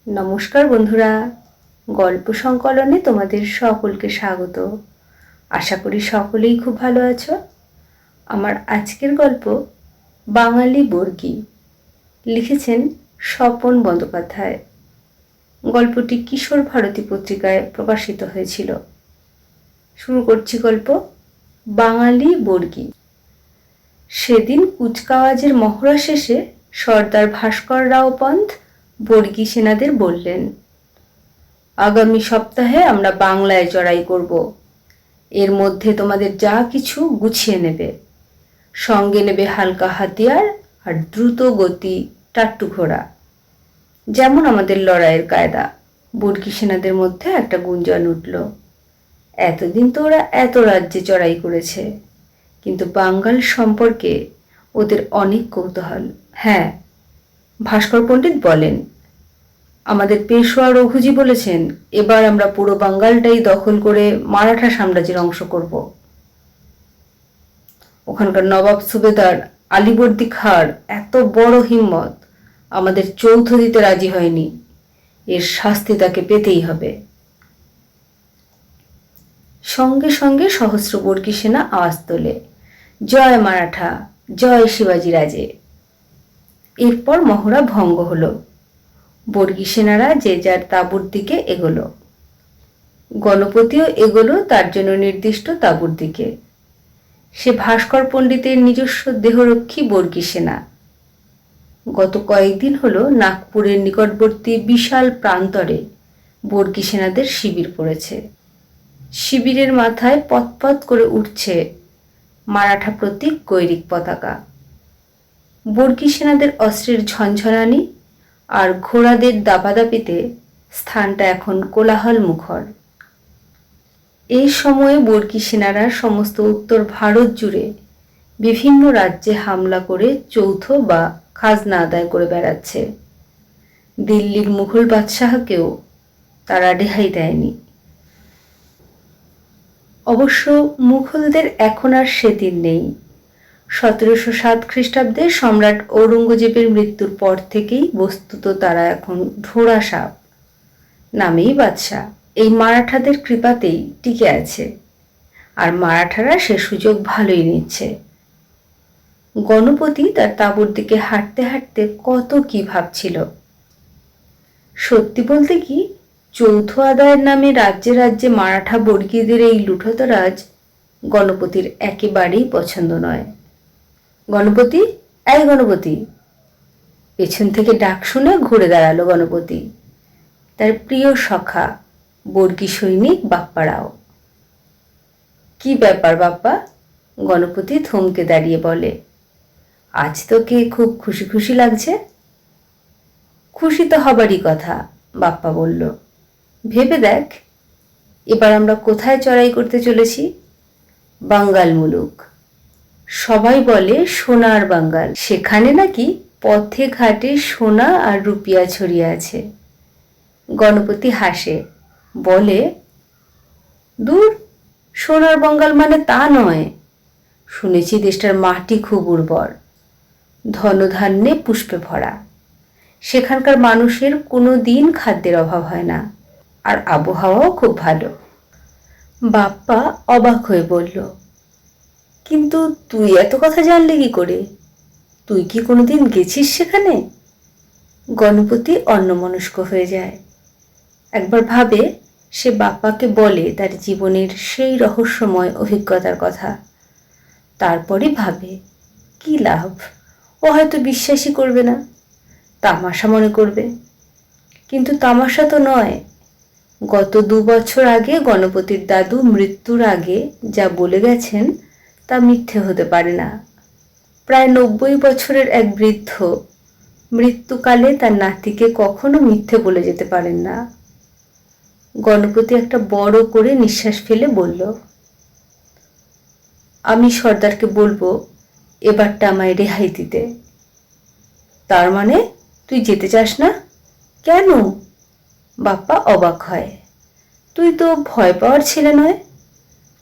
নমস্কার বন্ধুরা, গল্প সংকলনে তোমাদের সকলকে স্বাগত। আশা করি সকলেই খুব ভালো আছো। আমার আজকের গল্প বাঙালি বর্গী, লিখেছেন স্বপন বন্দ্যোপাধ্যায়। গল্পটি কিশোর ভারতী পত্রিকায় প্রকাশিত হয়েছিল। শুরু করছি গল্প বাঙালি বর্গী। সেদিন কুচকাওয়াজের মহড়া শেষে সর্দার ভাস্কর রাও পন্থ বর্গী সেনাদের বললেন, আগামী সপ্তাহে আমরা বাংলায় চড়াই করব। এর মধ্যে তোমাদের যা কিছু গুছিয়ে নেবে। সঙ্গে নেবে হালকা হাতিয়ার আর দ্রুত গতি টাট্টু ঘোড়া, যেমন আমাদের লড়াইয়ের কায়দা। বর্গী সেনাদের মধ্যে একটা গুঞ্জন উঠল, এতদিন তো ওরা এত রাজ্যে চড়াই করেছে, কিন্তু বাঙ্গাল সম্পর্কে ওদের অনেক কৌতূহল। হ্যাঁ, ভাস্কর পণ্ডিত বলেন, আমাদের পেশোয়া রঘুজি বলেছেন, এবার আমরা পুরো বাঙ্গালটাই দখল করে মারাঠা সাম্রাজ্যের অংশ করব। ওখানকার নবাব সুবেদার আলীবর্দী খাঁর এত বড় হিম্মত আমাদের চৌথ দিতে রাজি হয়নি। এর শাস্তি তাকে পেতেই হবে। সঙ্গে সঙ্গে সহস্র বর্গী সেনা আওয়াজ তোলে, জয় মারাঠা, জয় শিবাজি রাজে। এরপর মহড়া ভঙ্গ হলো। বর্গী সেনারা যে যার তাঁবুর দিকে এগোলো। গণপতিও এগোলো তার জন্য নির্দিষ্ট তাঁবুর দিকে। সে ভাস্কর পণ্ডিতের নিজস্ব দেহরক্ষী বর্গী সেনা। গত কয়েকদিন হলো নাগপুরের নিকটবর্তী বিশাল প্রান্তরে বর্গী সেনাদের শিবির পড়েছে। শিবিরের মাথায় পতপত করে উঠছে মারাঠা প্রতীক গৈরিক পতাকা। বর্গী সেনাদের অস্ত্রের ঝনঝনানি আর ঘোড়াদের দাপাদাপিতে স্থানটা এখন কোলাহল মুখর। এই সময়ে বর্গী সেনারা সমস্ত উত্তর ভারত জুড়ে বিভিন্ন রাজ্যে হামলা করে চৌথ বা খাজনা আদায় করে বেড়াচ্ছে। দিল্লির মুঘল বাদশাহকেও তারা রেহাই দেয়নি। অবশ্য মুঘলদের এখন আর সেদিন নেই। 1707 খ্রিস্টাব্দে সম্রাট ঔরঙ্গজেবের মৃত্যুর পর থেকেই বস্তুত তারা এখন ঢোড়া সাপ, নামেই বাদশাহ। এই মারাঠাদের কৃপাতেই টিকে আছে, আর মারাঠারা সে সুযোগ ভালোই নিচ্ছে। গণপতি তার তাঁবুর দিকে হাঁটতে হাঁটতে কত কি ভাবছিল। সত্যি বলতে কি, চৌথ আদায়ের নামে রাজ্যে রাজ্যে মারাঠা বর্গীদের এই লুঠতরাজ গণপতির একেবারেই পছন্দ নয়। গণপতি, এই গণপতি! পেছন থেকে ডাক শুনে ঘুরে দাঁড়ালো গণপতি। তার প্রিয় সখা বর্গী সৈনিক বাপ্পা রাও। কি ব্যাপার বাপ্পা? গণপতি থমকে দাঁড়িয়ে বলে, আজ তোকে খুব খুশি খুশি লাগছে। খুশি তো হবারই কথা, বাপ্পা বলল। ভেবে দেখ, এবার আমরা কোথায় চড়াই করতে চলেছি? বাঙ্গাল মুলুক। সবাই বলে সোনার বাঙ্গাল। সেখানে নাকি পথে ঘাটে সোনা আর রুপিয়া ছড়িয়ে আছে। গণপতি হাসে, বলে, দূর, সোনার বাঙ্গাল মানে তা নয়। শুনেছি দেশটার মাটি খুব উর্বর, ধনধান্যে পুষ্পে ভরা। সেখানকার মানুষের কোনো দিন খাদ্যের অভাব হয় না, আর আবহাওয়াও খুব ভালো। বাপ্পা অবাক হয়ে বলল, কিন্তু তুই এত কথা জানলি কি করে? তুই কি কোনোদিন গেছিস সেখানে? গণপতি অন্যমনস্ক হয়ে যায়। একবার ভাবে সে বাপ্পাকে বলে তার জীবনের সেই রহস্যময় অভিজ্ঞতার কথা। তারপরই ভাবে, কি লাভ, ও হয়তো বিশ্বাসই করবে না, তামাশা মনে করবে। কিন্তু তামাশা তো নয়। গত 2 বছর আগে গণপতির দাদু মৃত্যুর আগে যা বলে গেছেন তা মিথ্যে হতে পারে না। প্রায় 90 বছরের এক বৃদ্ধ মৃত্যুকালে তার নাতিকে কখনো মিথ্যে বলে যেতে পারেন না। গণপতি একটা বড় করে নিঃশ্বাস ফেলে বলল, আমি সর্দারকে বলবো এবারটা আমায় রেহাই দিতে। তার মানে তুই যেতে চাস না? কেন? বাপ্পা অবাক হয়। তুই তো ভয় পাওয়ার ছেলে নয়।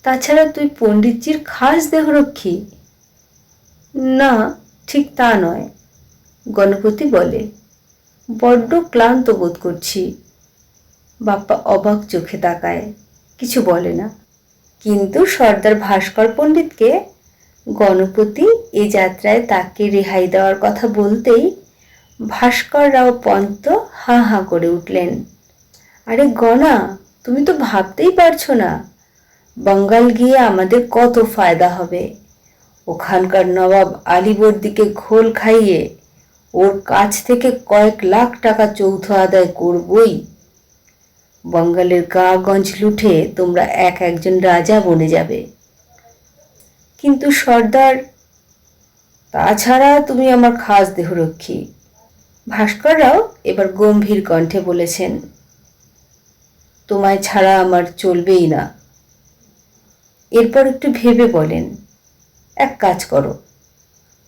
তাছাড়া তুই পণ্ডিতজির খাস দেহরক্ষী। না, ঠিক তা নয়, গণপতি বলে। বড্ড ক্লান্ত বোধ করছি। বাপ্পা অবাক চোখে তাকায়, কিছু বলে না। কিন্তু সর্দার ভাস্কর পণ্ডিতকে গণপতি এ যাত্রায় তাকে রেহাই দেওয়ার কথা বলতেই ভাস্কর রাও পন্ত হাঁ হাঁ করে উঠলেন। আরে গণা, তুমি তো ভাবতেই পারছো না বাঙ্গাল গিয়ে আমাদের কত ফায়দা হবে। ওখানকার নবাব আলীবর্দীকে ঘোল খাইয়ে ওর কাছ থেকে কয়েক লাখ টাকা যৌথ আদায় করবই। বাঙ্গালের গাগঞ্জ লুঠে তোমরা একজন রাজা বনে যাবে। কিন্তু সর্দার, তাছাড়া তুমি আমার খাস দেহরক্ষী। ভাস্কর রাও এবার গম্ভীর কণ্ঠে বলেছেন, তোমায় ছাড়া আমার চলবেই না। এরপর একটু ভেবে বলেন, এক কাজ করো,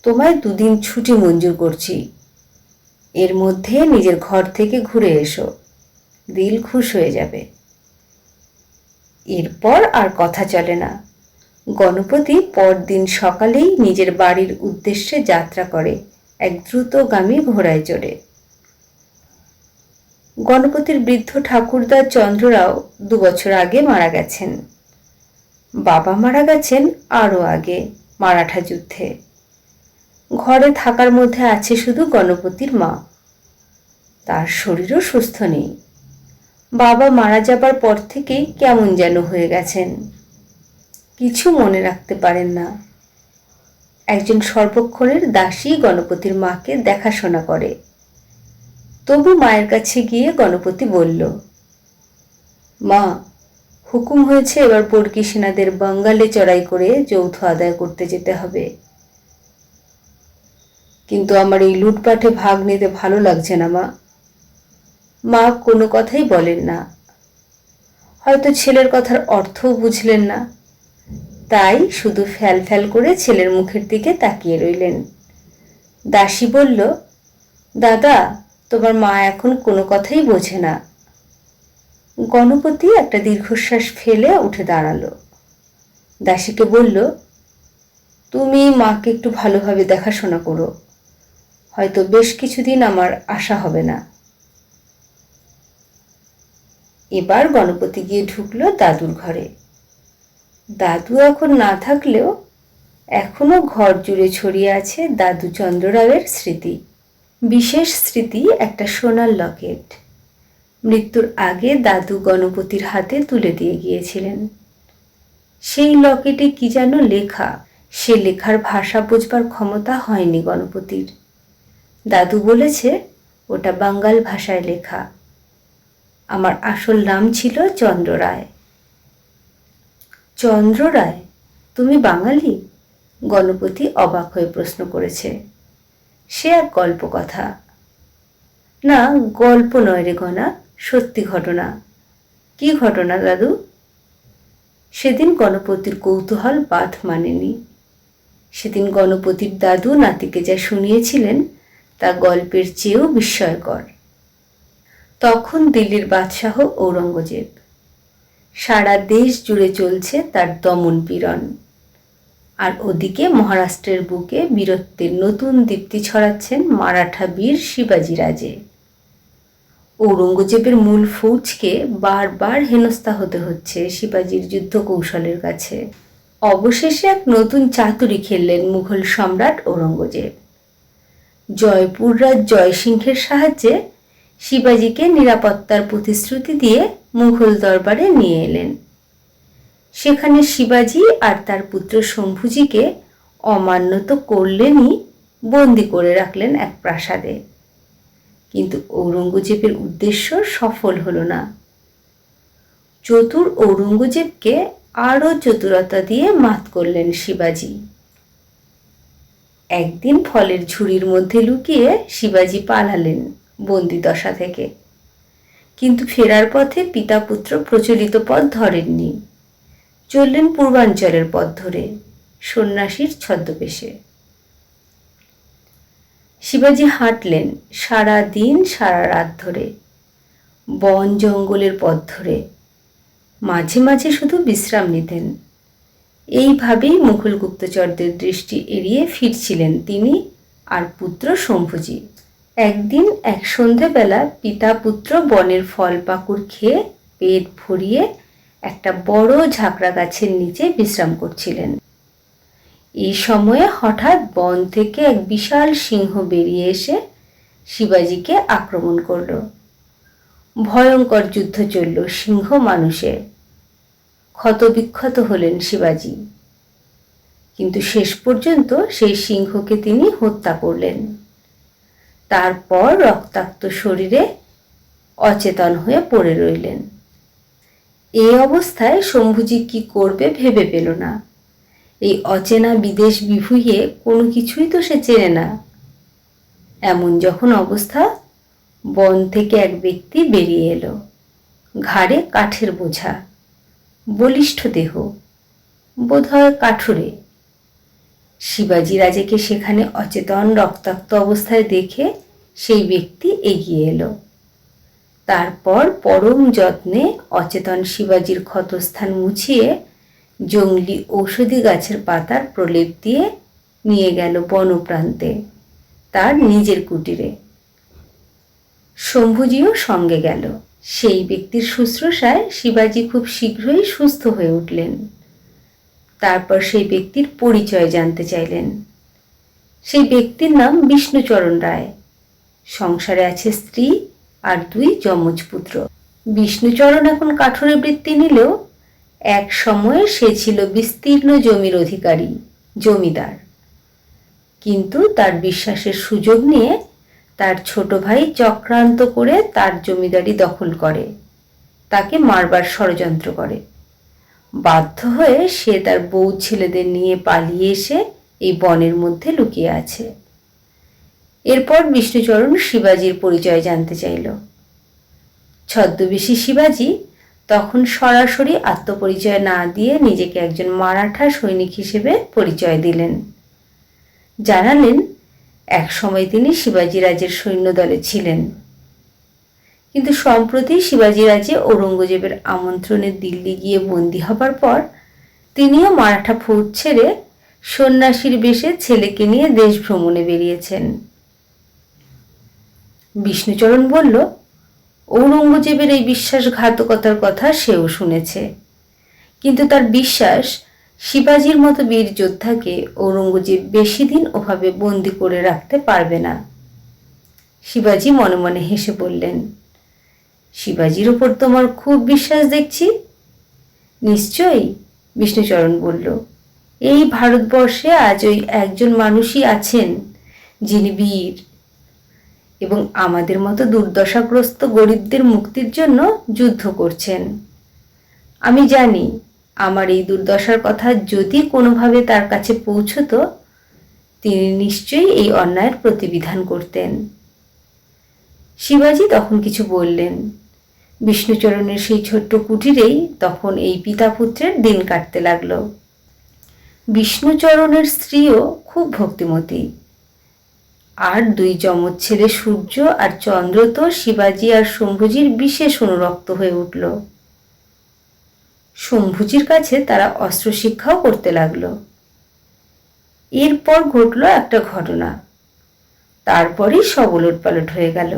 তোমায় 2 দিন ছুটি মঞ্জুর করছি। এর মধ্যে নিজের ঘর থেকে ঘুরে এসো, দিল খুশ হয়ে যাবে। এরপর আর কথা চলে না। গণপতি পরদিন সকালেই নিজের বাড়ির উদ্দেশ্যে যাত্রা করে এক দ্রুতগামী ঘোড়ায় চড়ে। গণপতির বৃদ্ধ ঠাকুরদা চন্দ্ররাও 2 বছর আগে মারা গেছেন। বাবা মারা গেছেন আরও আগে, মারাঠা যুদ্ধে। ঘরে থাকার মধ্যে আছে শুধু গণপতির মা। তার শরীরও সুস্থ নেই। বাবা মারা যাবার পর থেকেই কেমন যেন হয়ে গেছেন, কিছু মনে রাখতে পারেন না। একজন সর্বক্ষণের দাসী গণপতির মাকে দেখাশোনা করে। তবু মায়ের কাছে গিয়ে গণপতি বলল, মা, হুকুম হয়েছে এবার বর্গী সেনাদের বাঙ্গালে চড়াই করে যৌথ আদায় করতে যেতে হবে। কিন্তু আমার এই লুটপাটে ভাগ নিতে ভালো লাগছে না মা। মা কোনো কথাই বলেন না। হয়তো ছেলের কথার অর্থও বুঝলেন না, তাই শুধু ফ্যাল ফ্যাল করে ছেলের মুখের দিকে তাকিয়ে রইলেন। দাসী বলল, দাদা, তোমার মা এখন কোনো কথাই বোঝে না। গণপতি একটা দীর্ঘশ্বাস ফেলে উঠে দাঁড়ালো। দাসীকে বলল, তুমি মাকে একটু ভালোভাবে দেখাশোনা করো, হয়তো বেশ কিছুদিন আমার আসা হবে না। এবার গণপতি গিয়ে ঢুকলো দাদুর ঘরে। দাদু এখন না থাকলেও এখনো ঘর জুড়ে ছড়িয়ে আছে দাদু চন্দ্ররাওয়ের স্মৃতি। বিশেষ স্মৃতি একটা সোনার লকেট। মৃত্যুর আগে দাদু গণপতির হাতে তুলে দিয়ে গিয়েছিলেন। সেই লকেটে কি যেন লেখা, সে লেখার ভাষা বুঝবার ক্ষমতা হয়নি গণপতির। দাদু বলেছে ওটা বাঙ্গাল ভাষায় লেখা। আমার আসল নাম ছিল চন্দ্র রায়। চন্দ্র রায়, তুমি বাঙালি? গণপতি অবাক হয়ে প্রশ্ন করেছে। সে এক গল্প কথা। না, গল্প নয় রে গনা, সত্যি ঘটনা। কি ঘটনা দাদু? সেদিন গণপতির কৌতূহল বাঁধ মানেনি। সেদিন গণপতির দাদু নাতিকে যা শুনিয়েছিলেন তা গল্পের চেয়েও বিস্ময়কর। তখন দিল্লির বাদশাহ ঔরঙ্গজেব। সারা দেশ জুড়ে চলছে তার দমন পীড়ন। আর ওদিকে মহারাষ্ট্রের বুকে বীরত্বের নতুন দীপ্তি ছড়াচ্ছেন মারাঠা বীর শিবাজি রাজে। ঔরঙ্গজেবের মূল ফৌজকে বারবার হেনস্থা হতে হচ্ছে শিবাজির যুদ্ধ কৌশলের কাছে। অবশেষে এক নতুন চাতুরি খেললেন মুঘল সম্রাট ঔরঙ্গজেব। জয়পুর রাজ জয়সিংহের সাহায্যে শিবাজিকে নিরাপত্তার প্রতিশ্রুতি দিয়ে মুঘল দরবারে নিয়ে এলেন। সেখানে শিবাজি আর তার পুত্র শম্ভুজিকে অমান্য তো করলেনই, বন্দি করে রাখলেন এক প্রাসাদে। কিন্তু ঔরঙ্গজেবের উদ্দেশ্য সফল হলো না। চতুর ঔরঙ্গজেবকে আরও চতুরতা দিয়ে মাত করলেন শিবাজি। একদিন ফলের ঝুড়ির মধ্যে লুকিয়ে শিবাজি পালালেন বন্দি দশা থেকে। কিন্তু ফেরার পথে পিতা পুত্র প্রচলিত পথ ধরেননি, চললেন পূর্বাঞ্চলের পথ ধরে, সন্ন্যাসীর ছদ্মবেশে। শিবাজি হাঁটলেন সারা দিন সারা রাত ধরে, বন জঙ্গলের পথ ধরে। মাঝে মাঝে শুধু বিশ্রাম নিতেন। এইভাবেই মুঘল গুপ্তচরদের দৃষ্টি এড়িয়ে ফিরছিলেন তিনি আর পুত্র শম্ভুজি। একদিন এক সন্ধেবেলা পিতা পুত্র বনের ফল পাকুড় খেয়ে পেট ভরিয়ে একটা বড় ঝাঁকড়া গাছের নিচে বিশ্রাম করছিলেন। এই সময়ে হঠাৎ বন থেকে এক বিশাল সিংহ বেরিয়ে এসে শিবাজিকে আক্রমণ করল। ভয়ঙ্কর যুদ্ধ চলল সিংহ মানুষের। ক্ষতবিক্ষত হলেন শিবাজি, কিন্তু শেষ পর্যন্ত সেই সিংহকে তিনি হত্যা করলেন। তারপর রক্তাক্ত শরীরে অচেতন হয়ে পড়ে রইলেন। এই অবস্থায় শম্ভুজি কি করবে ভেবে পেল না। এই অচেনা বিদেশ বিভুঁইয়ে কোনো কিছুই তো সে চেনে না। এমন যখন অবস্থা, বন থেকে এক ব্যক্তি বেরিয়ে এলো। ঘাড়ে কাঠের বোঝা, বলিষ্ঠ দেহ, বোধহয় কাঠুরে। শিবাজি রাজেকে সেখানে অচেতন রক্তাক্ত অবস্থায় দেখে সেই ব্যক্তি এগিয়ে এলো। তারপর পরম যত্নে অচেতন শিবাজির ক্ষতস্থান মুছিয়ে জংলি ঔষধি গাছের পাতার প্রলেপ দিয়ে নিয়ে গেল বনপ্রান্তে, তার নিজের কুটিরে। শম্ভুজিও সঙ্গে গেল। সেই ব্যক্তির শুশ্রূষায় শিবাজি খুব শীঘ্রই সুস্থ হয়ে উঠলেন। তারপর সেই ব্যক্তির পরিচয় জানতে চাইলেন। সেই ব্যক্তির নাম বিষ্ণুচরণ রায়। সংসারে আছে স্ত্রী আর 2 যমজ পুত্র। বিষ্ণুচরণ এখন কাঠুরে বৃত্তি নিলেও এক সময়ে সে ছিল বিস্তীর্ণ জমির অধিকারী, জমিদার। কিন্তু তার বিশ্বাসের সুযোগ নিয়ে তার ছোট ভাই চক্রান্ত করে তার জমিদারি দখল করে, তাকে মারবার ষড়যন্ত্র করে। বাধ্য হয়ে সে তার বউ ছেলেদের নিয়ে পালিয়ে এসে এই বনের মধ্যে লুকিয়ে আছে। এরপর বিষ্ণুচরণ শিবাজির পরিচয় জানতে চাইল। ছদ্মবেশী শিবাজি তখন সরাসরি আত্মপরিচয় না দিয়ে নিজেকে একজন মারাঠা সৈনিক হিসেবে পরিচয় দিলেন। জানালেন এক সময় তিনি শিবাজি রাজের সৈন্যদলে ছিলেন, কিন্তু সম্প্রতি শিবাজি রাজে ঔরঙ্গজেবের আমন্ত্রণে দিল্লি গিয়ে বন্দী হবার পর তিনিও মারাঠা ফৌজ ছেড়ে সন্ন্যাসীর বেশে ছেলেকে নিয়ে দেশ ভ্রমণে বেরিয়েছেন। বিষ্ণুচরণ বলল, ঔরঙ্গজেবের এই বিশ্বাসঘাতকতার কথা সেও শুনেছে, কিন্তু তার বিশ্বাস শিবাজির মতো বীর যোদ্ধাকে ঔরঙ্গজেব বেশি দিন ওভাবে বন্দি করে রাখতে পারবে না। শিবাজি মনে মনে হেসে বললেন, শিবাজির ওপর তোমার খুব বিশ্বাস দেখছি। নিশ্চয়ই, বিষ্ণুচরণ বলল, এই ভারতবর্ষে আজ ওই একজন মানুষই আছেন যিনি বীর এবং আমাদের মতো দুর্দশাগ্রস্ত গরিবদের মুক্তির জন্য যুদ্ধ করছেন। আমি জানি আমার এই দুর্দশার কথা যদি কোনোভাবে তার কাছে পৌঁছতো, তিনি নিশ্চয়ই এই অন্যায়ের প্রতিবিধান করতেন। শিবাজি তখন কিছু বললেন। বিষ্ণুচরণের সেই ছোট্ট কুটিরেই তখন এই পিতা পুত্রের দিন কাটতে লাগল। বিষ্ণুচরণের স্ত্রীও খুব ভক্তিমতী, আর 2 যমজ ছেলে সূর্য আর চন্দ্র তো শিবাজি আর শম্ভুজির বিশেষ অনুরক্ত হয়ে উঠল। শম্ভুজির কাছে তারা অস্ত্র শিক্ষাও করতে লাগলো। এরপর ঘটল একটা ঘটনা, তারপরই সব ওলটপালট হয়ে গেল।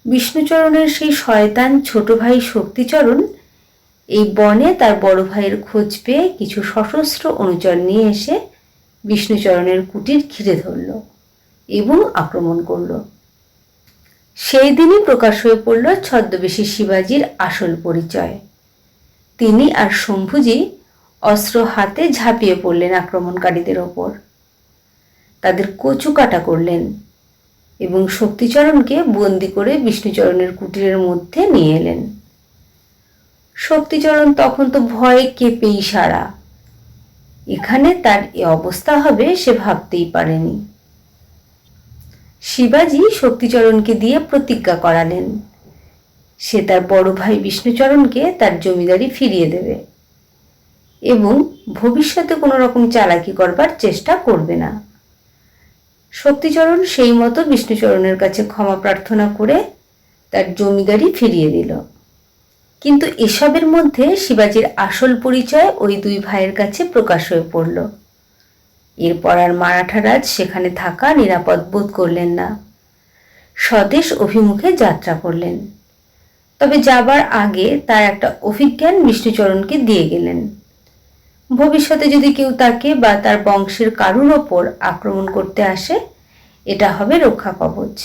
বিষ্ণুচরণের সেই শয়তান ছোট ভাই শক্তিচরণ এই বনে তার বড় ভাইয়ের খোঁজ পেয়ে কিছু সশস্ত্র অনুচর নিয়ে এসে বিষ্ণুচরণের কুটির ঘিরে ধরল এবং আক্রমণ করল। সেই দিনই প্রকাশ হয়ে পড়ল ছদ্মবেশী শিবাজির আসল পরিচয়। তিনি আর শম্ভুজি অস্ত্র হাতে ঝাঁপিয়ে পড়লেন আক্রমণকারীদের ওপর। তাদের কচুকাটা করলেন এবং শক্তিচরণকে বন্দি করে বিষ্ণুচরণের কুটিরের মধ্যে নিয়ে এলেন। শক্তিচরণ তখন তো ভয়ে কেঁপেই সারা। এখানে তার এ অবস্থা হবে সে ভাবতেই পারেনি। শিবাজি শক্তিচরণকে দিয়ে প্রতিজ্ঞা করালেন সে তার বড় ভাই বিষ্ণুচরণকে তার জমিদারি ফিরিয়ে দেবে এবং ভবিষ্যতে কোনো রকম চালাকি করবার চেষ্টা করবে না। শক্তিচরণ সেই মতো বিষ্ণুচরণের কাছে ক্ষমা প্রার্থনা করে তার জমিদারি ফিরিয়ে দিল। কিন্তু এসবের মধ্যে শিবাজির আসল পরিচয় ওই 2 ভাইয়ের কাছে প্রকাশ হয়ে পড়ল। এরপর আর মারাঠা রাজ সেখানে থাকা নিরাপদ বোধ করলেন না। স্বদেশ অভিমুখে যাত্রা করলেন। তবে যাবার আগে তার একটা অভিজ্ঞান বিষ্ণুচরণকে দিয়ে গেলেন। ভবিষ্যতে যদি কেউ তাকে বা তার বংশের কারুর ওপর আক্রমণ করতে আসে, এটা হবে রক্ষা কবচ।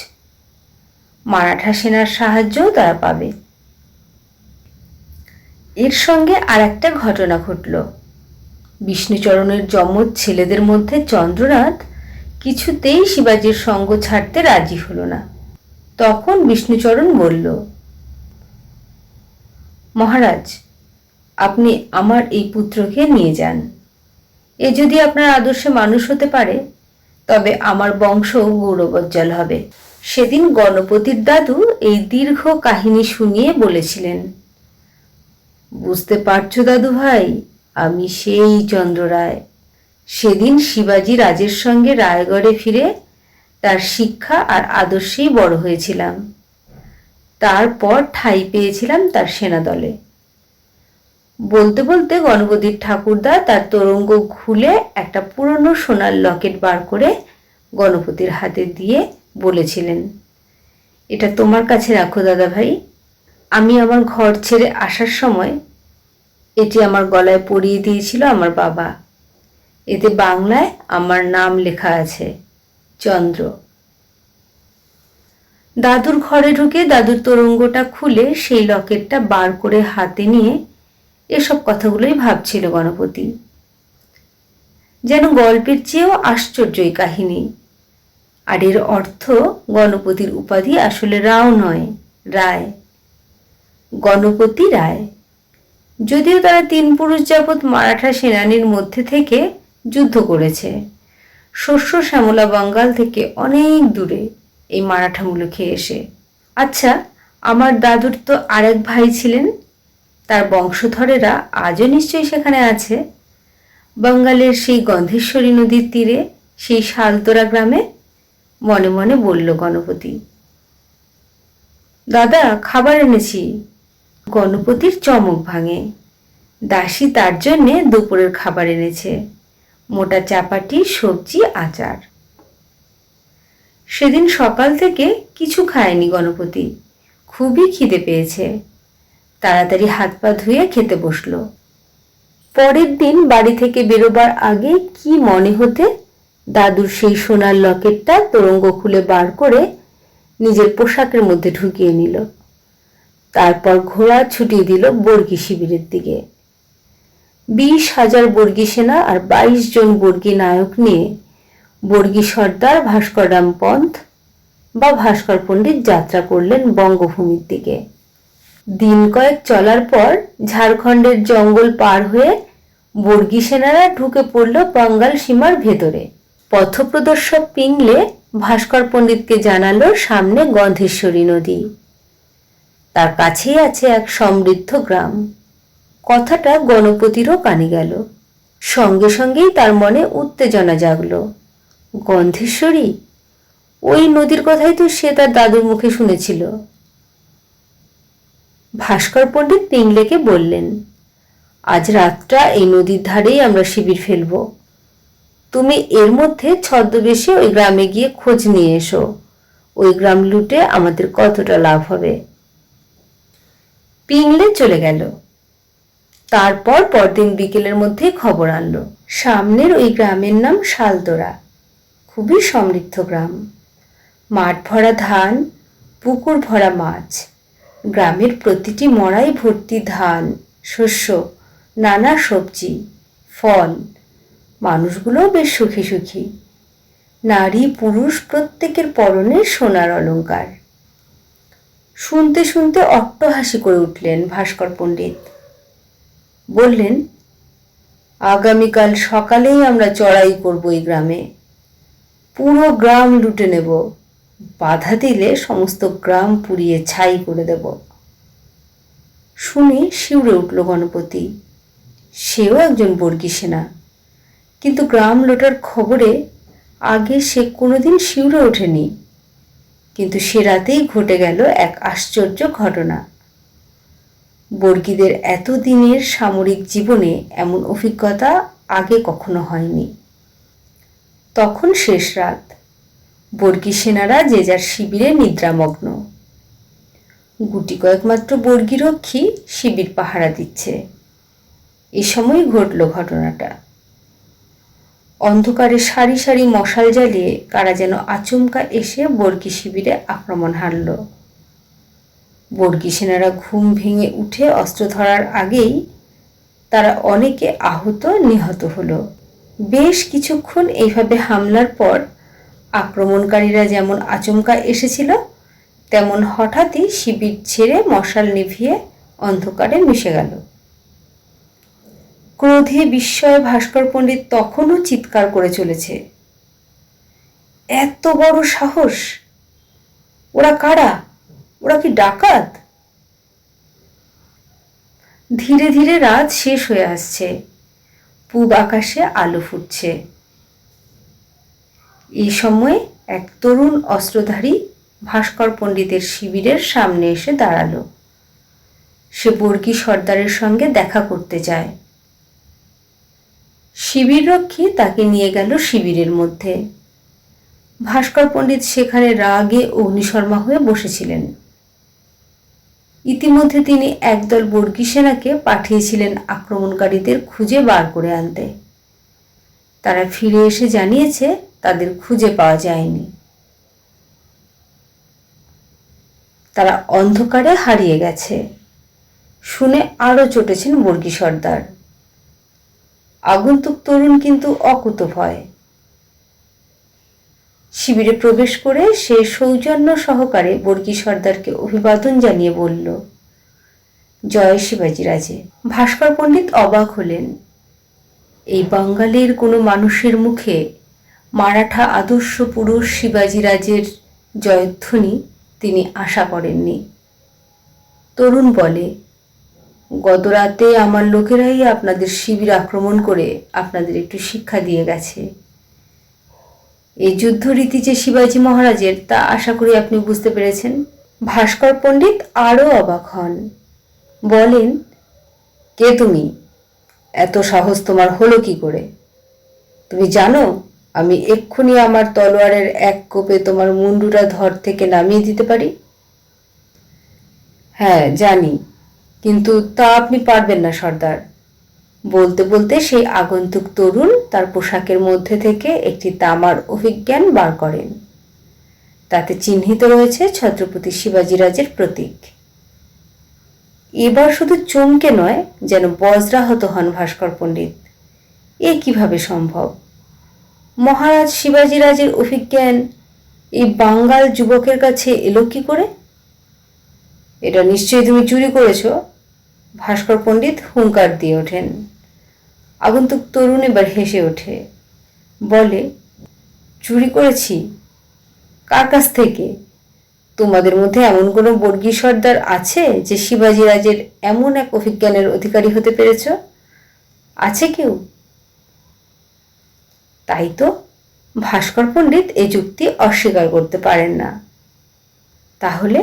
মারাঠা সেনার সাহায্যও তারা পাবে। এর সঙ্গে আর একটা ঘটনা ঘটল। বিষ্ণুচরণের যমজ ছেলেদের মধ্যে চন্দ্রনাথ কিছুতেই শিবাজির সঙ্গ ছাড়তে রাজি হলো না। তখন বিষ্ণুচরণ বলল, মহারাজ, আপনি আমার এই পুত্রকে নিয়ে যান। এ যদি আপনার আদর্শে মানুষ হতে পারে, তবে আমার বংশ গৌরবোজ্জ্বল হবে। সেদিন গণপতির দাদু এই দীর্ঘ কাহিনী শুনিয়ে বলেছিলেন, বুঝতে পারছো দাদু ভাই, আমি সেই চন্দ্ররায়। সেদিন শিবাজি রাজের সঙ্গে রায়গড়ে ফিরে তার শিক্ষা আর আদর্শেই বড় হয়েছিলাম। তারপর ঠাঁই পেয়েছিলাম তার সেনাদলে। বলতে বলতে গণপতির ঠাকুরদা তার তোরঙ্গ খুলে একটা পুরনো সোনার লকেট বার করে গণপতির হাতে দিয়ে বলেছিলেন, এটা তোমার কাছে রাখো দাদা ভাই। আমি আমার ঘর ছেড়ে আসার সময় এটি আমার গলায় পরিয়ে দিয়েছিল আমার বাবা। এতে বাংলায় আমার নাম লেখা আছে, চন্দ্র। দাদুর ঘরে ঢুকে দাদুর তোরঙ্গটা খুলে সেই লকেটটা বার করে হাতে নিয়ে এসব কথাগুলোই ভাবছিল গণপতি। যেন গল্পের চেয়েও আশ্চর্যই কাহিনী। আর এর অর্থ গণপতির উপাধি আসলে রাও নয়, রায়। গণপতি রায়। যদিও তারা 3 পুরুষ যাবৎ মারাঠা সেনানীর মধ্যে থেকে যুদ্ধ করেছে, শস্য শ্যামলা বাঙ্গাল থেকে অনেক দূরে এই মারাঠা মুলুকে এসে। আচ্ছা, আমার দাদুর তো আরেক ভাই ছিলেন, তার বংশধরেরা আজও নিশ্চয়ই সেখানে আছে, বাঙ্গালের সেই গন্ধেশ্বরী নদীর তীরে সেই শালতোরা গ্রামে। মনে মনে বলল গণপতি। দাদা, খাবার এনেছি। গণপতির চমক ভাঙে। দাসী তার জন্যে দুপুরের খাবার এনেছে, মোটা চাপাটি, সবজি, আচার। সেদিন সকাল থেকে কিছু খায়নি গণপতি, খুবই খিদে পেয়েছে। তাড়াতাড়ি হাত পা ধুয়ে খেতে বসলো। পরের দিন বাড়ি থেকে বেরোবার আগে কি মনে হতে দাদুর সেই সোনার লকেটটা তোরঙ্গ খুলে বার করে নিজের পোশাকের মধ্যে ঢুকিয়ে নিল। তারপর ঘোড়া ছুটিয়ে দিল বর্গী শিবিরের দিকে। 20,000 বর্গী সেনা আর 22 জন বর্গী নায়ক নিয়ে বর্গী সর্দার ভাস্কররাম পন্থ বা ভাস্কর পণ্ডিত যাত্রা করলেন বঙ্গভূমির দিকে। দিন কয়েক চলার পর ঝাড়খণ্ডের জঙ্গল পার হয়ে বর্গী সেনারা ঢুকে পড়ল বাঙ্গাল সীমার ভেতরে। পথপ্রদর্শক পিংলে ভাস্কর পণ্ডিতকে জানালো সামনে গন্ধেশ্বরী নদী, তার কাছেই আছে এক সমৃদ্ধ গ্রাম। কথাটা গণপতিরও কানে গেল। সঙ্গে সঙ্গেই তার মনে উত্তেজনা জাগল। গন্ধেশ্বরী, ওই নদীর কথাই তো সে তার দাদুর মুখে শুনেছিল। ভাস্কর পণ্ডিত পিংলেকে বললেন, আজ রাতটা এই নদীর ধারেই আমরা শিবির ফেলব। তুমি এর মধ্যে ছদ্মবেশে ওই গ্রামে গিয়ে খোঁজ নিয়ে এসো, ওই গ্রাম লুটে আমাদের কতটা লাভ হবে। পিংলে চলে গেল। তারপর পরদিন বিকেলের মধ্যে খবর আনলো সামনের ওই গ্রামের নাম শালতোরা, খুবই সমৃদ্ধ গ্রাম। মাঠ ভরা ধান, পুকুর ভরা মাছ, গ্রামের প্রতিটি মড়াই ভর্তি ধান, শস্য, নানা সবজি, ফল। মানুষগুলোও বেশ সুখী সুখী। নারী পুরুষ প্রত্যেকের পরনে সোনার অলংকার। শুনতে শুনতে অট্টহাসি করে উঠলেন ভাস্কর পণ্ডিত। বললেন, আগামীকাল সকালেই আমরা চড়াই করব এই গ্রামে, পুরো গ্রাম লুটে নেব, বাধা দিলে সমস্ত গ্রাম পুড়িয়ে ছাই করে দেব। শুনে শিউরে উঠল গণপতি। সেও একজন বর্গী সেনা, কিন্তু গ্রাম লোটার খবরে আগে সে কোনোদিন শিউরে ওঠেনি। কিন্তু সে রাতেই ঘটে গেল এক আশ্চর্য ঘটনা। বর্গীদের এতদিনের সামরিক জীবনে এমন অভিজ্ঞতা আগে কখনো হয়নি। তখন শেষ রাত। বর্গী সেনারা যে যার শিবিরে নিদ্রামগ্ন। গুটি কয়েক মাত্র বর্গী রক্ষী শিবির পাহারা দিচ্ছে। এ সময় ঘটল ঘটনাটা। অন্ধকারে সারি সারি মশাল জ্বালিয়ে কারা যেন আচমকা এসে বর্গী শিবিরে আক্রমণ হারল। বর্গী সেনারা ঘুম ভেঙে উঠে অস্ত্র ধরার আগেই তারা অনেকে আহত নিহত হলো। বেশ কিছুক্ষণ এইভাবে হামলার পর আক্রমণকারীরা যেমন আচমকা এসেছিল, তেমন হঠাৎই শিবির ছেড়ে মশাল নিভিয়ে অন্ধকারে মিশে গেল। ক্রোধে বিস্ময়ে ভাস্কর পণ্ডিত তখনও চিৎকার করে চলেছে, এত বড় সাহস! ওরা কারা? ওরা কি ডাকাত? ধীরে ধীরে রাত শেষ হয়ে আসছে। পূব আকাশে আলো ফুটছে। এই সময় এক তরুণ অস্ত্রধারী ভাস্কর পণ্ডিতের শিবিরের সামনে এসে দাঁড়ালো। সে বর্গী সর্দারের সঙ্গে দেখা করতে যায়। শিবির রক্ষী তাকে নিয়ে গেল শিবিরের মধ্যে। ভাস্কর পণ্ডিত সেখানে রাগে অগ্নিশর্মা হয়ে বসেছিলেন। ইতিমধ্যে তিনি একদল বর্গী সেনাকে পাঠিয়েছিলেন আক্রমণকারীদের খুঁজে বার করে আনতে। তারা ফিরে এসে জানিয়েছে তাদের খুঁজে পাওয়া যায়নি। তারা অন্ধকারে হারিয়ে গেছে। শুনে আরো চটেছেন বর্গী সর্দার। আগন্তুক তরুণ কিন্তু অকুতোভয়। শিবিরে প্রবেশ করে সে সৌজন্য সহকারে বর্গী সর্দারকে অভিবাদন জানিয়ে বলল, জয় শিবাজি রাজে। ভাস্কর পণ্ডিত অবাক হলেন। এই বাঙালির কোনো মানুষের মুখে মারাঠা আদর্শ পুরুষ শিবাজি রাজের জয়ধ্বনি তিনি আশা করেননি। তরুণ বলে, গতরাতে আমার লোকেরাই আপনাদের শিবির আক্রমণ করে আপনাদের একটু শিক্ষা দিয়ে গেছে। এই যুদ্ধরীতি যে শিবাজি মহারাজের, তা আশা করি আপনি বুঝতে পেরেছেন। ভাস্কর পণ্ডিত আরও অবাক হন। বলেন, কে তুমি? এত সাহস তোমার হলো কি করে? তুমি জানো আমি এক্ষুনি আমার তলোয়ারের এক কোপে তোমার মুন্ডুটা ধর থেকে নামিয়ে দিতে পারি। হ্যাঁ জানি, কিন্তু তা আপনি পারবেন না সর্দার। বলতে বলতে সেই আগন্তুক তরুণ তার পোশাকের মধ্যে থেকে একটি তামার অভিজ্ঞান বার করেন। তাতে চিহ্নিত রয়েছে ছত্রপতি শিবাজি রাজের প্রতীক। এবার শুধু চমকে নয়, যেন বজ্রাহত হন ভাস্কর পণ্ডিত। এ কিভাবে সম্ভব? মহারাজ শিবাজি রাজের অভিজ্ঞান এই বাঙ্গাল যুবকের কাছে এলো কি করে? এটা নিশ্চয়ই তুমি চুরি করেছ। ভাস্কর পণ্ডিত হুঙ্কার দিয়ে ওঠেন। আগন্তুক তরুণ এবার হেসে ওঠে, বলে, চুরি করেছি? কার কাছ থেকে? তোমাদের মধ্যে এমন কোনো বর্গী সর্দার আছে যে শিবাজি রাজের এমন এক অভিজ্ঞানের অধিকারী হতে পেরেছ? আছে কেউ? তাই তো। ভাস্কর পণ্ডিত এ যুক্তি অস্বীকার করতে পারেন না। তাহলে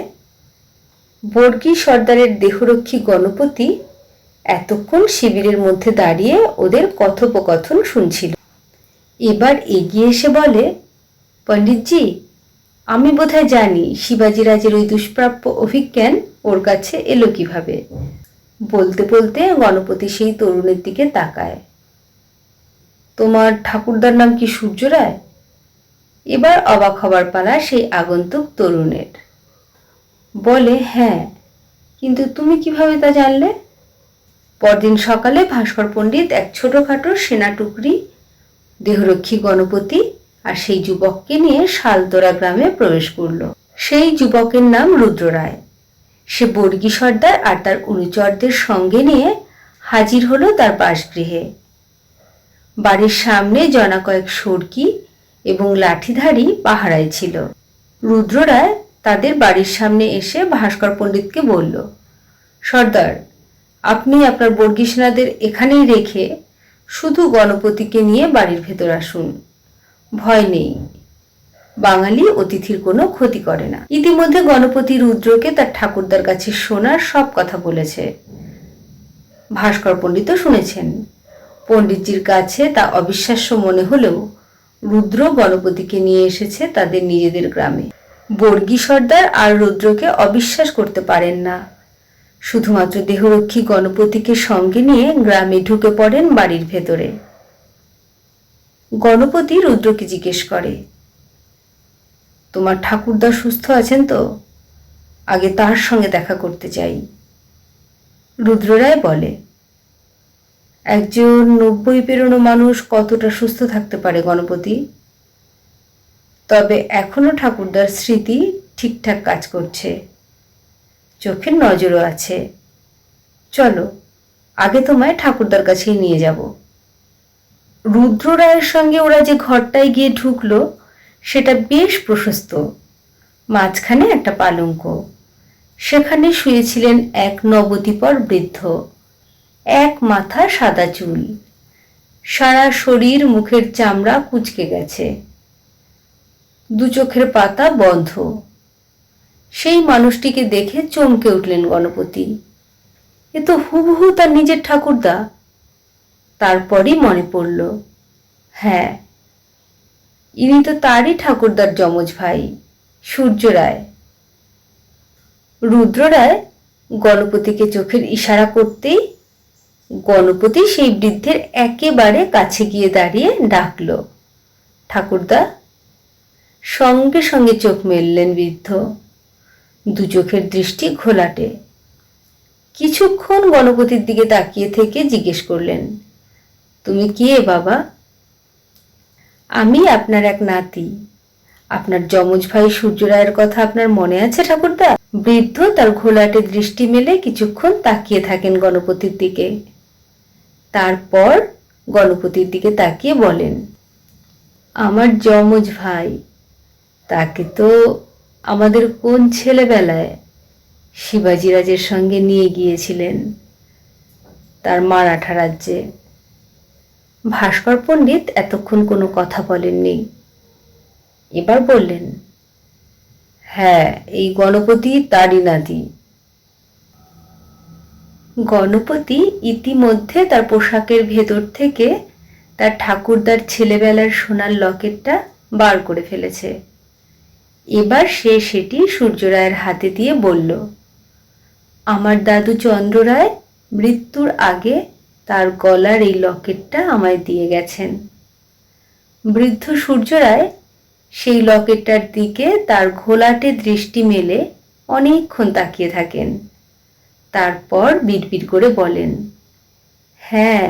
বর্গী সর্দারের দেহরক্ষী গণপতি এতক্ষণ শিবিরের মধ্যে দাঁড়িয়ে ওদের কথোপকথন শুনছিল। এবার এগিয়ে এসে বলে, পণ্ডিতজি, আমি বোধহয় জানি শিবাজি রাজের ওই দুষ্প্রাপ্য অভিজ্ঞান ওর কাছে এলো কিভাবে। বলতে বলতে গণপতি সেই তরুণের দিকে তাকায়। তোমার ঠাকুরদার নাম কি সূর্য রায়? এবার অবাক হবার পালা সেই আগন্তুক তরুণের। বলে, হ্যাঁ, কিন্তু তুমি কিভাবে তা জানলে? পরদিন সকালে ভাস্কর পণ্ডিত এক ছোটখাটো সেনা টুকরি, দেহরক্ষী গণপতি আর সেই যুবককে নিয়ে শালতোরা গ্রামে প্রবেশ করল। সেই যুবকের নাম রুদ্র রায়। সে বর্গী সর্দার আর তার অনুচরদের সঙ্গে নিয়ে হাজির হলো তার বাসগৃহে। বাড়ির সামনে জনা কয়েক সর্কি এবং লাঠিধারী পাহারায় ছিল। রুদ্র রায় তাদের বাড়ির সামনে এসে ভাস্কর পণ্ডিতকে বলল, সর্দার, আপনি আপনার বর্গী সেনাদের এখানেই রেখে শুধু গণপতিকে নিয়ে বাড়ির ভেতর আসুন। ভয় নেই, বাঙালি অতিথির কোনো ক্ষতি করে না। ইতিমধ্যে গণপতি রুদ্রকে তার ঠাকুরদার কাছে শোনার সব কথা বলেছে। ভাস্কর পণ্ডিতও শুনেছেন। পণ্ডিতজির কাছে তা অবিশ্বাস্য মনে হলেও রুদ্র গণপতিকে নিয়ে এসেছে তাদের নিজেদের গ্রামে। বর্গী সর্দার আর রুদ্রকে অবিশ্বাস করতে পারেন না। শুধুমাত্র দেহরক্ষী গণপতিকে সঙ্গে নিয়ে গ্রামে ঢুকে পড়েন বাড়ির ভেতরে। গণপতি রুদ্রকে জিজ্ঞেস করে, তোমার ঠাকুরদা সুস্থ আছেন তো? আগে তার সঙ্গে দেখা করতে চাই। রুদ্ররায় বলে, একজন 90 পেরোনো মানুষ কতটা সুস্থ থাকতে পারে গণপতি? তবে এখনো ঠাকুরদার স্মৃতি ঠিকঠাক কাজ করছে, চোখের নজরও আছে। চলো, আগে তোমায় ঠাকুরদার কাছেই নিয়ে যাব। রুদ্র রায়ের সঙ্গে ওরা যে ঘরটায় গিয়ে ঢুকলো সেটা বেশ প্রশস্ত, মাঝখানে একটা পালঙ্ক। সেখানে শুয়েছিলেন এক নবদ্বীপর বৃদ্ধ, এক মাথা সাদা চুল, সারা শরীর মুখের চামড়া কুঁচকে গেছে, দু চোখের পাতা বন্ধ। সেই মানুষটিকে দেখে চমকে উঠলেন গণপতি। এ তো হুবহু তার নিজের ঠাকুরদা। তারপরই মনে পড়ল, হ্যাঁ, ইনি তো তারই ঠাকুরদার যমজ ভাই সূর্য রায়। রুদ্র রায় গণপতিকে চোখের ইশারা করতেই গণপতি সেই বৃদ্ধের একেবারে কাছে গিয়ে দাঁড়িয়ে ডাকল, ঠাকুরদা। সঙ্গে সঙ্গে চোখ মেললেন বৃদ্ধ, দু চোখের দৃষ্টি ঘোলাটে। কিছুক্ষণ গণপতির দিকে তাকিয়ে থেকে জিজ্ঞেস করলেন, তুমি কে বাবা? আমি আপনার এক নাতি। আপনার যমজ ভাই সূর্য রায়ের কথা আপনার মনে আছে ঠাকুরদা? বৃদ্ধ তার ঘোলাটে দৃষ্টি মেলে কিছুক্ষণ তাকিয়ে থাকেন গণপতির দিকে। তারপর গণপতির দিকে তাকিয়ে বলেন, আমার যমজ ভাই, তাকে তো আমাদের কোন ছেলেবেলায় শিবাজিরাজের সঙ্গে নিয়ে গিয়েছিলেন তার মারাঠা রাজ্যে। ভাস্কর পণ্ডিত এতক্ষণ কোনো কথা বলেননি। এবার বললেন, হ্যাঁ, এই গণপতি তারই নাতি। গণপতি ইতিমধ্যে তার পোশাকের ভেতর থেকে তার ঠাকুরদার ছেলেবেলার সোনার লকেটটা বার করে ফেলেছে। এবার সে সেটি সূর্য রায়ের হাতে দিয়ে বলল, আমার দাদু চন্দ্র রায় মৃত্যুর আগে তার গলার এই লকেটটা আমায় দিয়ে গেছেন। বৃদ্ধ সূর্য রায় সেই লকেটটার দিকে তার ঘোলাটে দৃষ্টি মেলে অনেকক্ষণ তাকিয়ে থাকেন। তারপর বিড়বিড় করে বলেন, হ্যাঁ,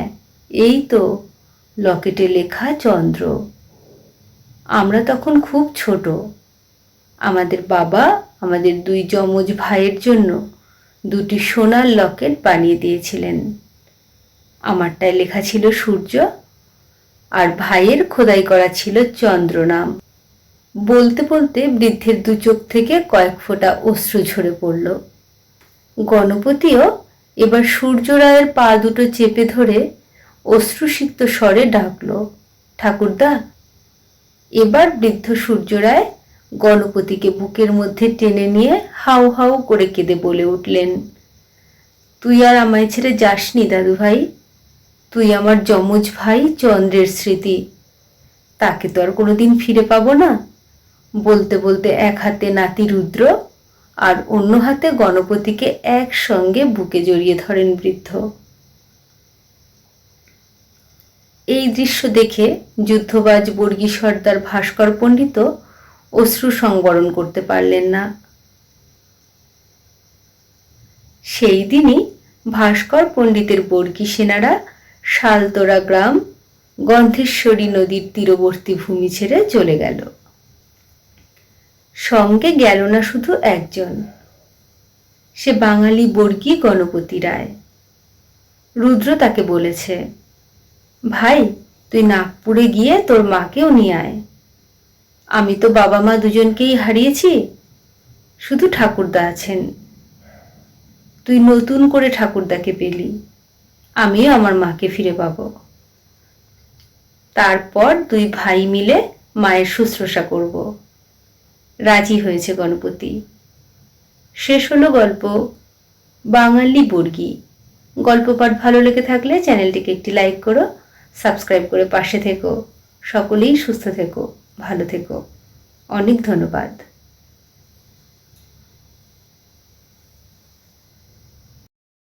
এই তো লকেটে লেখা চন্দ্র। আমরা তখন খুব ছোট। আমাদের বাবা আমাদের দুই যমজ ভাইয়ের জন্য দুটি সোনার লকেট বানিয়ে দিয়েছিলেন। আমারটায় লেখা ছিল সূর্য, আর ভাইয়ের খোদাই করা ছিল চন্দ্র নাম। বলতে বলতে বৃদ্ধের দু চোখ থেকে কয়েক ফোঁটা অশ্রু ঝরে পড়ল। গণপতিও এবার সূর্য রায়ের পা দুটো চেপে ধরে অশ্রুসিক্ত স্বরে ডাকল, ঠাকুরদা। এবার বৃদ্ধ সূর্য রায় গণপতিকে বুকের মধ্যে টেনে নিয়ে হাউ হাউ করে কেঁদে বলে উঠলেন, তুই আর আমায় ছেড়ে যাসনি দাদু ভাই। তুই আমার যমজ ভাই চন্দ্রের স্মৃতি, তাকে তো আর কোনোদিন ফিরে পাবো না। বলতে বলতে এক হাতে নাতি রুদ্র আর অন্য হাতে গণপতিকে একসঙ্গে বুকে জড়িয়ে ধরেন বৃদ্ধ। এই দৃশ্য দেখে যুদ্ধবাজ বর্গী সর্দার ভাস্কর পণ্ডিত অশ্রু সংবরণ করতে পারলেন না। সেই দিনই ভাস্কর পণ্ডিতের বর্গী সেনারা শালতোরা গ্রাম গন্ধেশ্বরী নদীর তীরবর্তী ভূমি ছেড়ে চলে গেল। সঙ্গে গেল না শুধু একজন, সে বাঙালি বর্গী গণপতি রায়। রুদ্র তাকে বলেছে, ভাই, তুই নাগপুরে গিয়ে তোর মাকেও নিয়ে আয়। আমি তো বাবা মা দুজনকেই হারিয়েছি, শুধু ঠাকুরদা আছেন। তুই নতুন করে ঠাকুরদাকে পেলি, আমিও আমার মাকে ফিরে পাব। তারপর দুই ভাই মিলে মায়ের শুশ্রূষা করব। রাজি হয়েছে গণপতি। শেষ হলো গল্প বাঙালি বর্গী। গল্প পাঠ ভালো লেগে থাকলে চ্যানেলটিকে একটি লাইক করো, সাবস্ক্রাইব করে পাশে থেকো। সকলেই সুস্থ থেকো, ভালো থেকো। অনেক ধন্যবাদ।